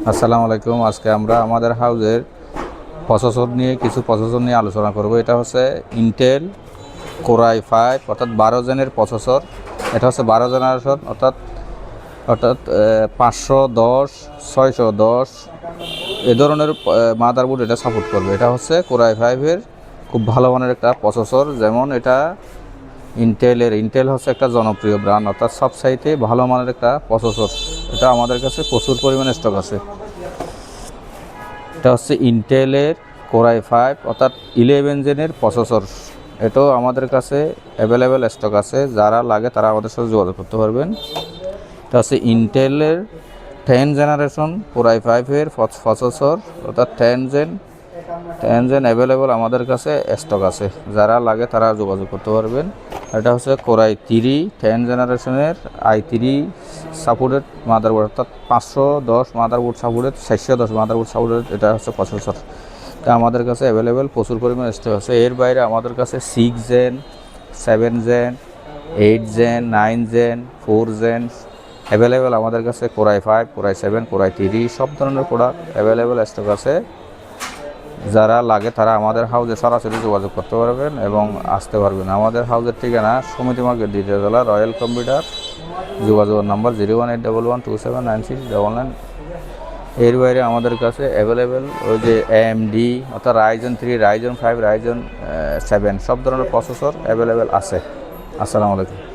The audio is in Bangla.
আসসালামু আলাইকুম। আজকে আমরা আমাদের হাউজের কিছু প্রসেসর নিয়ে আলোচনা করব। এটা হচ্ছে ইন্টেল কোরাই 5 অর্থাৎ 12 জেনের প্রসেসর। এটা হচ্ছে 12 জেনারেশন অর্থাৎ অর্থাৎ 510 610 এ ধরনের মাদারবোর্ড এটা সাপোর্ট করবে। এটা হচ্ছে কোরাই 5-এর খুব ভালো মানের একটা প্রসেসর। যেমন এটা ইন্টেল হচ্ছে একটা জনপ্রিয় ব্র্যান্ড, অর্থাৎ সবচাইতে ভালো মানের একটা প্রসেসর। এটা আমাদের কাছে প্রচুর পরিমাণে স্টক আছে। এটা হচ্ছে ইন্টেলের কোরাই 5 অর্থাৎ 11 জেনের প্রসেসর। এটাও আমাদের কাছে অ্যাভেলেবেল স্টক আছে, যারা লাগে তারা আমাদের সাথে যোগাযোগ করতে পারবেন। এটা হচ্ছে ইন্টেলের 10 জেনারেশন কোরাই 5-এর প্রসেসর অর্থাৎ 10 জেন অ্যাভেলেবেল আমাদের কাছে স্টক আছে, যারা লাগে তারা যোগাযোগ করতে পারবেন। এটা হচ্ছে কোরাই 3 10 জেনারেশনের i3 সাপোর্টেড মাদারবোর্ড, অর্থাৎ 510 মাদারবোর্ড সাপোর্টেড 410 মাদারবোর্ড সাপোর্টেড এটা হচ্ছে প্রসেসর। এটা আমাদের কাছে অ্যাভেলেবেল প্রচুর পরিমাণে স্টক আছে। এর বাইরে আমাদের কাছে 6 gen 7 gen 8 gen 9 gen 4 gen available আমাদের কাছে। কোরাই 5 কোরাই 7 কোরাই 3 সব ধরনের প্রোডাক্ট অ্যাভেলেবেল স্টক আছে। যারা লাগে তারা আমাদের হাউজে সরাসরি যোগাযোগ করতে পারবেন এবং আসতে পারবেন। আমাদের হাউজের ঠিকানা সমিতি মার্কেট, দ্বিতীয় তলা, রয়্যাল কম্পিউটার। যোগাযোগের নাম্বার 01811269699। এর বাইরে আমাদের কাছে অ্যাভেলেবেল ওই যে AMD অর্থাৎ রাইজন 3 রাইজন 5 রাইজন 7 সব ধরনের প্রসেসর অ্যাভেলেবেল আছে। আসসালামু আলাইকুম।